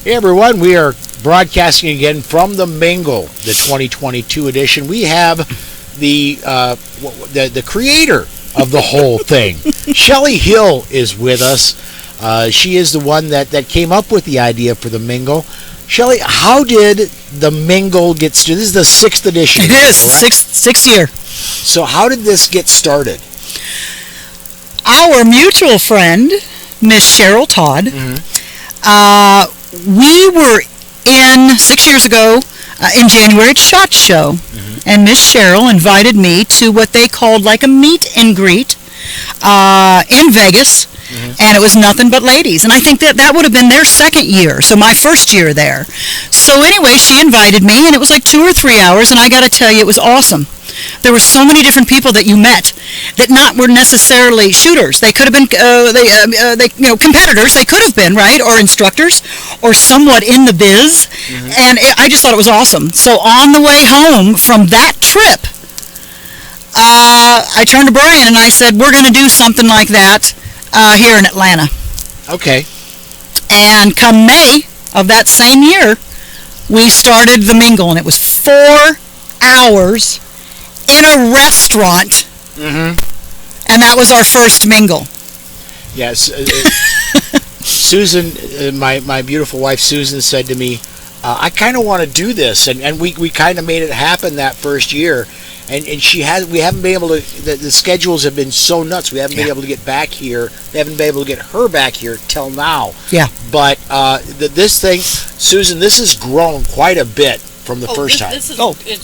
Hey everyone, we are broadcasting again from the Mingle, the 2022 edition. We have the creator of the whole thing. Shelley Hill is with us. She is the one that came up with the idea for the Mingle. Shelley, how did the Mingle get started? This is the 6th edition. It is, right? sixth year. So how did this get started? Our mutual friend, Miss Cheryl Todd, we were in 6 years ago in January at SHOT Show, and Miss Cheryl invited me to what they called like a meet and greet in Vegas, and it was nothing but ladies. And I think that would have been their second year, so my first year there. So anyway, she invited me, and it was like 2 or 3 hours, and I got to tell you, it was awesome. There were so many different people that you met that were necessarily shooters. They could have been competitors. They could have been, right, or instructors, or somewhat in the biz. And I just thought it was awesome. So on the way home from that trip, I turned to Brian and I said, "We're going to do something like that here in Atlanta." Okay. And come May of that same year, we started the Mingle, and it was 4 hours in a restaurant, and that was our first Mingle. Yes. Susan, my beautiful wife Susan, said to me, I kind of want to do this, and we kind of made it happen that first year, and we haven't been able to, the schedules have been so nuts, we haven't been able to get back here, we haven't been able to get her back here till now. Yeah. But this thing, Susan, this has grown quite a bit from the first time. It's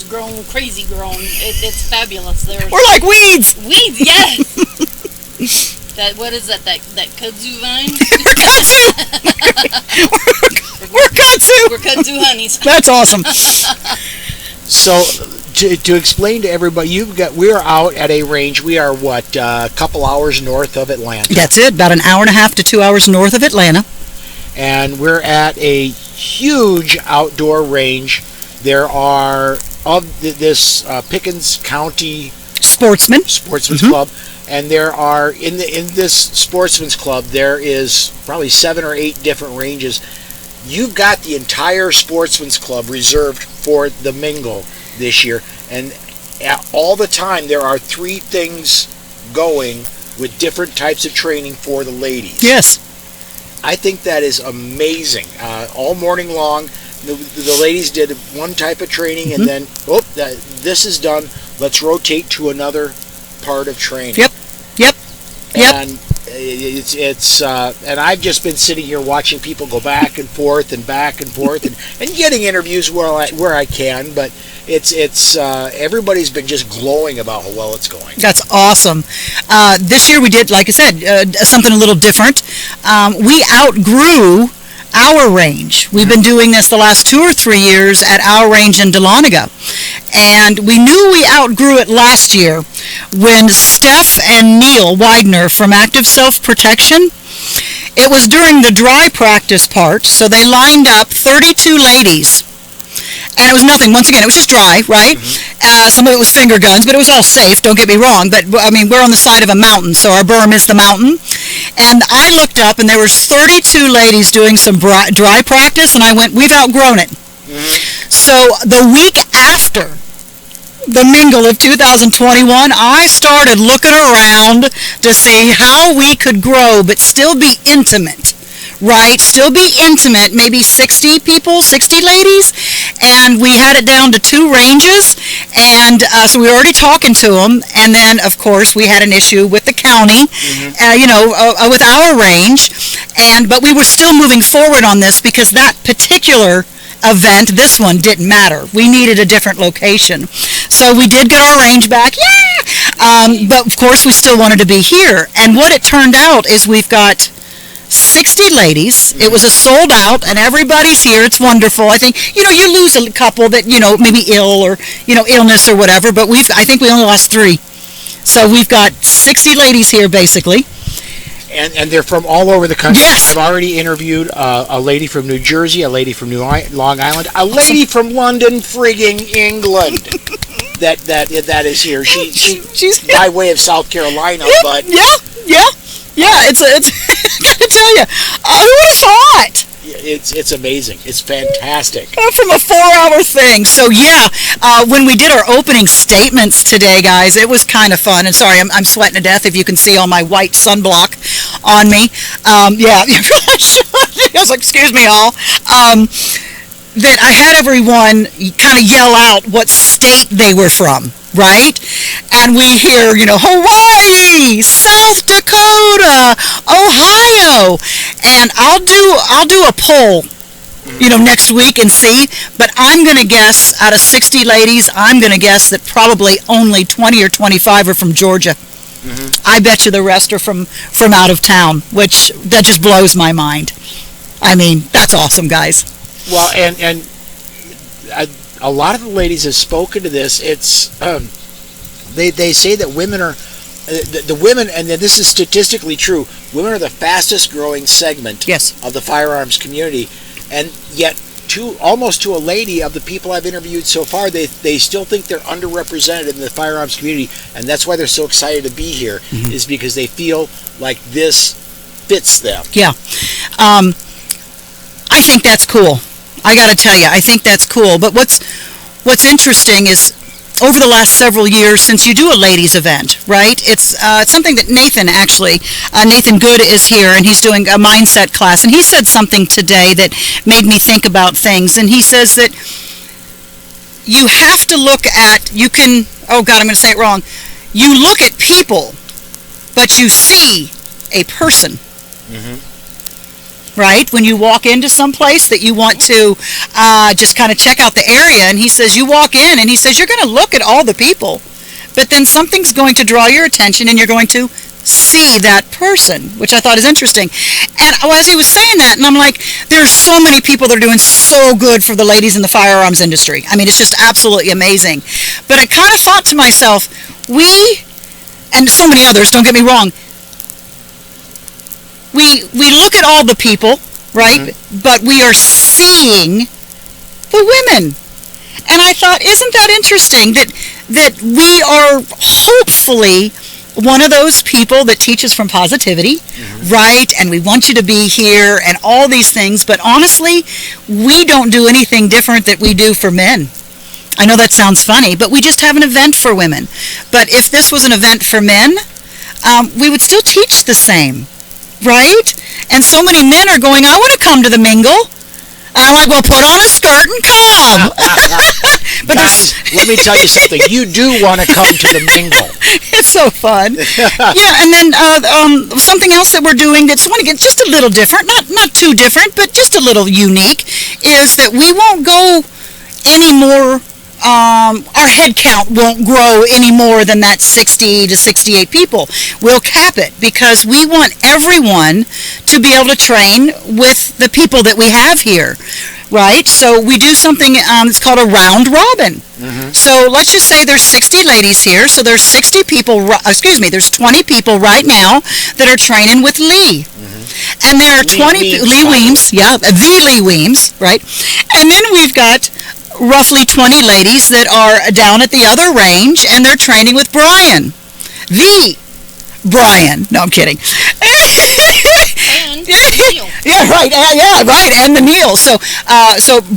grown, crazy grown. It's fabulous. We're like weeds. Weeds, yes. What is that kudzu vine? We're kudzu. We're kudzu honeys. That's awesome. So to explain to everybody, we're out at a range. We are a couple hours north of Atlanta. That's it. About an hour and a half to 2 hours north of Atlanta. And we're at a huge outdoor range. There are this Pickens County Sportsman's Club, and there are in this Sportsman's Club there is probably 7 or 8 different ranges. You've got the entire Sportsman's Club reserved for the Mingle this year, and all the time there are 3 things going with different types of training for the ladies. Yes. I think that is amazing. All morning long, the ladies did one type of training, and then this is done. Let's rotate to another part of training. Yep. And it's and I've just been sitting here watching people go back and forth and getting interviews where I can, but it's everybody's been just glowing about how well it's going. That's awesome. This year we did, like I said, something a little different. We outgrew our range. We've been doing this the last 2 or 3 years at our range in Dahlonega. And we knew we outgrew it last year when Steph and Neil Widener from Active Self-Protection, it was during the dry practice part, so they lined up 32 ladies. And it was nothing. Once again, it was just dry, right? Some of it was finger guns, but it was all safe, don't get me wrong. But, I mean, we're on the side of a mountain, so our berm is the mountain. And I looked up, and there was 32 ladies doing some dry practice, and I went, we've outgrown it. So the week after the Mingle of 2021, I started looking around to see how we could grow, but still be intimate. Right, still be intimate, maybe 60 people, 60 ladies, and we had it down to 2 ranges, and so we were already talking to them, and then, of course, we had an issue with the county, with our range, but we were still moving forward on this because that particular event, this one, didn't matter. We needed a different location. So we did get our range back, but, of course, we still wanted to be here, and what it turned out is we've got 60 ladies. It was a sold out, and everybody's here. It's wonderful. I think, you lose a couple that, maybe ill or, illness or whatever, but I think we only lost 3. So we've got 60 ladies here, basically. And they're from all over the country. Yes. I've already interviewed a lady from New Jersey, a lady from Long Island, a lady from London, frigging England. that is here. She's by way of South Carolina, but yeah. It's I gotta tell you, who would have thought? it's amazing. It's fantastic. From a 4-hour thing. So yeah, when we did our opening statements today, guys, it was kind of fun. And sorry, I'm sweating to death if you can see all my white sunblock on me. Yeah, I was like, excuse me all. That I had everyone kind of yell out what state they were from, right? And we hear, Hawaii, South Dakota, Ohio, and I'll do a poll, next week and see. But I'm going to guess out of 60 ladies, I'm going to guess that probably only 20 or 25 are from Georgia. Mm-hmm. I bet you the rest are from out of town, which that just blows my mind. I mean, that's awesome, guys. Well, and a lot of the ladies have spoken to this. It's they say that women are the women, and this is statistically true. Women are the fastest growing segment of the firearms community, and yet almost to a lady of the people I've interviewed so far, they still think they're underrepresented in the firearms community, and that's why they're so excited to be here. Mm-hmm. Is because they feel like this fits them. Yeah, I think that's cool. I got to tell you, I think that's cool. But what's interesting is over the last several years, since you do a ladies event, right? It's something that Nathan Good is here, and he's doing a mindset class, and he said something today that made me think about things. And he says that you have to look at, I'm going to say it wrong. You look at people, but you see a person. Mm-hmm. Right? When you walk into some place that you want to just kind of check out the area, and he says you walk in, and he says you're going to look at all the people, but then something's going to draw your attention, and you're going to see that person, which I thought is interesting. And as he was saying that, and I'm like, there's so many people that are doing so good for the ladies in the firearms industry. I mean, it's just absolutely amazing. But I kind of thought to myself, we, and so many others, don't get me wrong, we look at all the people, right? Mm-hmm. But we are seeing the women. And I thought, isn't that interesting that we are hopefully one of those people that teaches from positivity, mm-hmm. right? And we want you to be here and all these things. But honestly, we don't do anything different that we do for men. I know that sounds funny, but we just have an event for women. But if this was an event for men, we would still teach the same. Right? And so many men are going, I want to come to the Mingle. And I'm like, well, put on a skirt and come. But guys, let me tell you something. You do want to come to the Mingle. It's so fun. Yeah, and then something else that we're doing that's want to get just a little different, not too different, but just a little unique, is that we won't go any more. Our head count won't grow any more than that 60 to 68 people. We'll cap it because we want everyone to be able to train with the people that we have here, right? So we do something it's called a round robin. Mm-hmm. So let's just say there's 60 ladies here, so there's 60 people, there's 20 people right now that are training with Lee. Mm-hmm. And there are 20 Lee Weems, the Lee Weems, right? And then we've got roughly 20 ladies that are down at the other range, and they're training with Brian. No, I'm kidding. And Neil. Yeah, right. Right. And the Neil. So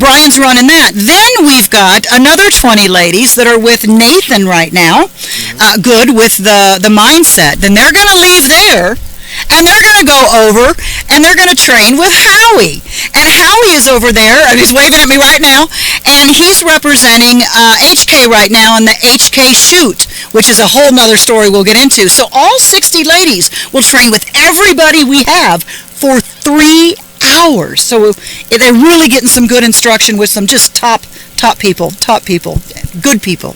Brian's running that. Then we've got another 20 ladies that are with Nathan right now. Good with the mindset. Then they're going to leave there. And they're going to go over and they're going to train with Howie. And Howie is over there, and he's waving at me right now, and he's representing HK right now in the HK shoot, which is a whole nother story we'll get into. So all 60 ladies will train with everybody we have for 3 hours. So they're really getting some good instruction with some just top people, good people.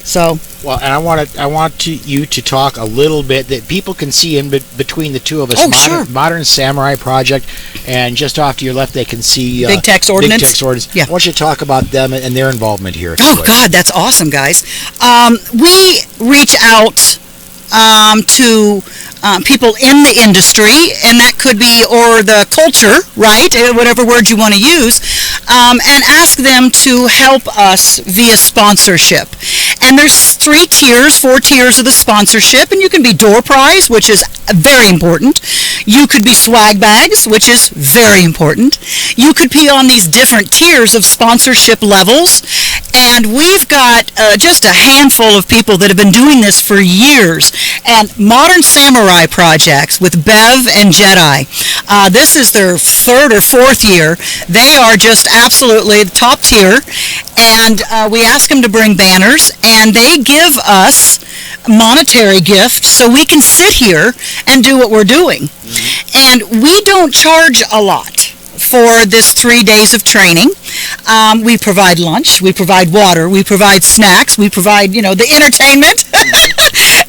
So. Well, and I want you to talk a little bit that people can see in between the two of us. Sure. Modern Samurai Project, and just off to your left they can see Big Tex Ordnance. Yeah. I want you to talk about them and their involvement here. God, that's awesome, guys. We reach out to people in the industry, and that could be, or the culture, right, whatever word you want to use, and ask them to help us via sponsorship. And there's 4 tiers of the sponsorship, and you can be door prize, which is very important. You could be swag bags, which is very important. You could be on these different tiers of sponsorship levels. And we've got just a handful of people that have been doing this for years. And Modern Samurai Projects with Bev and Jedi. This is their third or fourth year. They are just absolutely the top tier. And we ask them to bring banners, and they give us monetary gift so we can sit here and do what we're doing. And we don't charge a lot for this 3 days of training. We provide lunch, we provide water, we provide snacks, we provide, the entertainment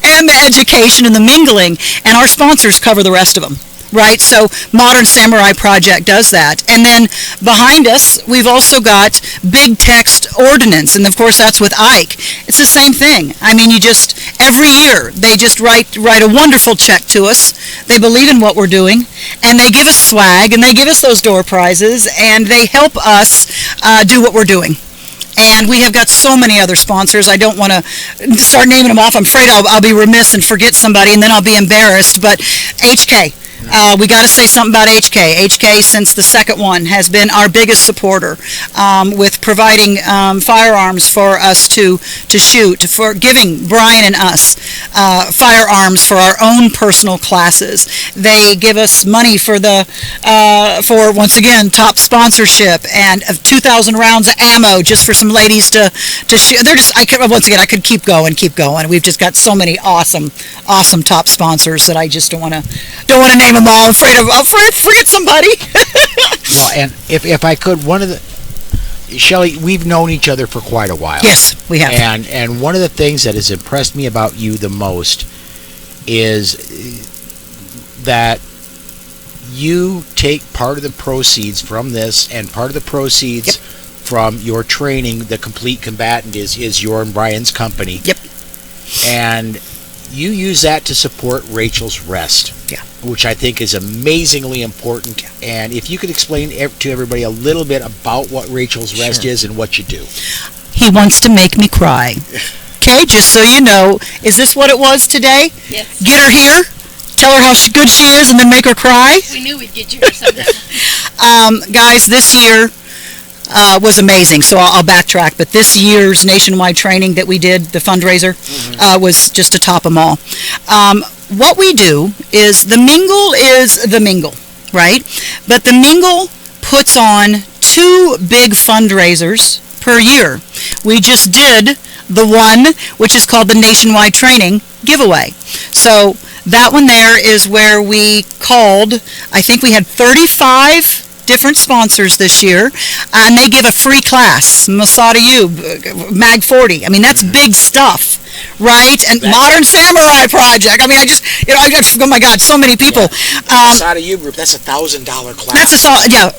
and the education and the mingling, and our sponsors cover the rest of them. Right, so Modern Samurai Project does that. And then behind us, we've also got Big Text Ordinance, and of course that's with Ike. It's the same thing. I mean, every year, they just write a wonderful check to us. They believe in what we're doing, and they give us swag, and they give us those door prizes, and they help us do what we're doing. And we have got so many other sponsors. I don't want to start naming them off. I'm afraid I'll be remiss and forget somebody, and then I'll be embarrassed. But HK. We got to say something about HK. HK, since the second one, has been our biggest supporter with providing firearms for us to shoot, for giving Brian and us firearms for our own personal classes. They give us money for once again, top sponsorship, and 2,000 rounds of ammo just for some ladies to shoot. I could keep going. We've just got so many awesome top sponsors that I just don't want to name them all. I'll forget somebody. Well, and if I could, Shelley, we've known each other for quite a while. Yes, we have. And one of the things that has impressed me about you the most is that you take part of the proceeds from this, and part of the proceeds from your training, the Complete Combatant, is your and Brian's company. Yep. And you use that to support Rachel's Rest, which I think is amazingly important. And if you could explain to everybody a little bit about what Rachel's Rest is and what you do. He wants to make me cry. Okay, just so you know, is this what it was today? Yes. Get her here, tell her how good she is, and then make her cry? We knew we'd get you here somehow. Guys, this year was amazing. So I'll backtrack. But this year's nationwide training that we did, the fundraiser, was just to top them all. What we do is the Mingle, right? But the Mingle puts on 2 big fundraisers per year. We just did the one which is called the Nationwide Training Giveaway. So that one there is where we called, I think we had 35 different sponsors this year, and they give a free class, Masada U, Mag 40. I mean, that's big stuff, right? And Modern Samurai Project. I mean, oh my God, so many people. Masada U group, that's $1,000 class. That's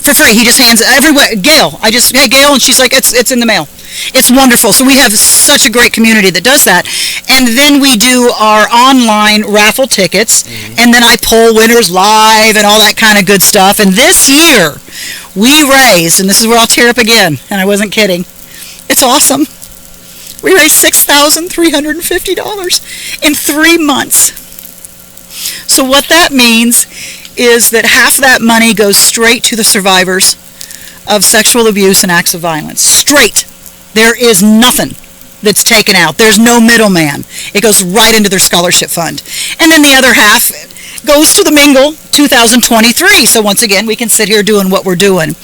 for free. He just hands it everywhere. Gail, hey Gail, and she's like, it's in the mail. It's wonderful. So we have such a great community that does that. And then we do our online raffle tickets, and then I poll winners live and all that kind of good stuff. And this year, we raised, and this is where I'll tear up again, and I wasn't kidding. It's awesome. We raised $6,350 in 3 months. So what that means is that half that money goes straight to the survivors of sexual abuse and acts of violence. Straight. There is nothing that's taken out. There's no middleman. It goes right into their scholarship fund. And then the other half goes to the Mingle 2023. So once again, we can sit here doing what we're doing.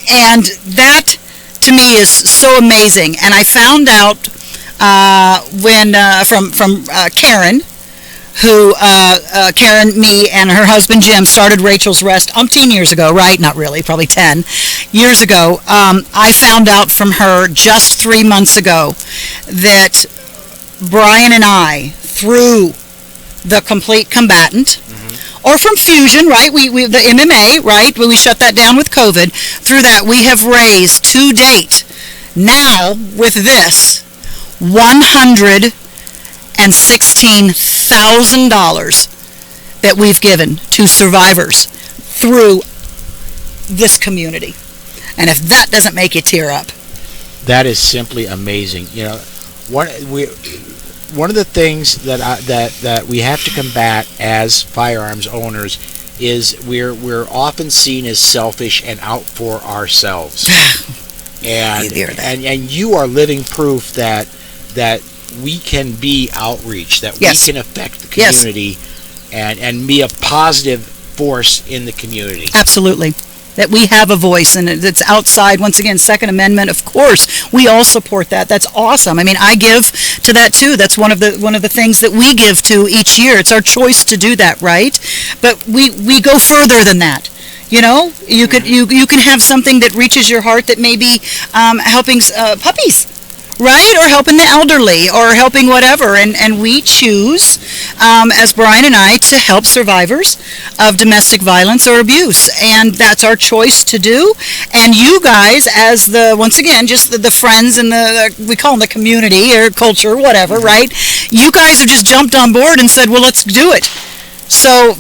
And that, to me, is so amazing. And I found out from Karen, who Karen, me, and her husband Jim started Rachel's Rest umpteen years ago, right? Not really, probably 10 years ago. I found out from her just 3 months ago that Brian and I, through the Complete Combatant, or from Fusion, right? We the MMA, right? We shut that down with COVID. Through that, we have raised to date, now with this, $116,000 that we've given to survivors through this community. And if that doesn't make you tear up. That is simply amazing. one of the things that we have to combat as firearms owners is we're often seen as selfish and out for ourselves. And you are living proof that we can be outreach, that we can affect the community, and be a positive force in the community. Absolutely. That we have a voice, and it's outside. Once again, Second Amendment, of course, we all support that. That's awesome. I mean, I give to that too. That's one of the things that we give to each year. It's our choice to do that, right? But we go further than that. You know, you can have something that reaches your heart that may be helping puppies, right? Or helping the elderly, or helping whatever. And we choose, as Brian and I, to help survivors of domestic violence or abuse. And that's our choice to do. And you guys, as once again, just the friends and we call them the community or culture, whatever, right? You guys have just jumped on board and said, well, let's do it. So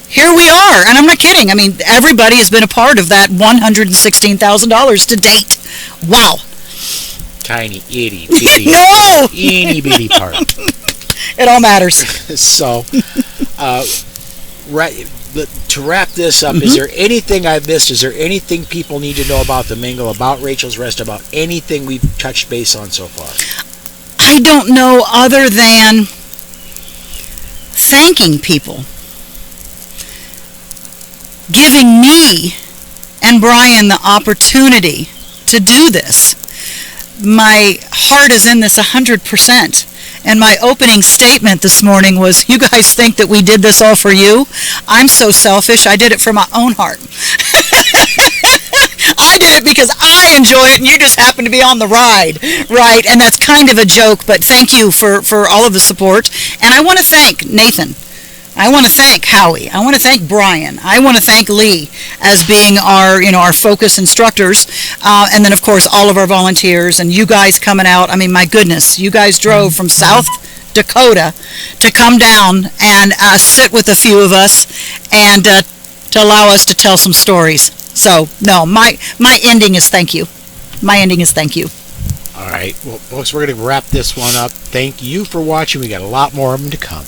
here we are. And I'm not kidding. I mean, everybody has been a part of that $116,000 to date. Wow. Tiny, itty, bitty, no! itty bitty part. It all matters. So, to wrap this up, is there anything I've missed? Is there anything people need to know about the Mingle, about Rachel's Rest, about anything we've touched base on so far? I don't know, other than thanking people, giving me and Brian the opportunity to do this. My heart is in this 100%. And my opening statement this morning was, you guys think that we did this all for you? I'm so selfish, I did it for my own heart. I did it because I enjoy it, and you just happen to be on the ride, right? And that's kind of a joke, but thank you for all of the support. And I want to thank Nathan. I want to thank Howie. I want to thank Brian. I want to thank Lee as being our focus instructors. And then, of course, all of our volunteers and you guys coming out. I mean, my goodness, you guys drove from South Dakota to come down and sit with a few of us and to allow us to tell some stories. So, no, my ending is thank you. My ending is thank you. All right. Well, folks, we're going to wrap this one up. Thank you for watching. We got a lot more of them to come.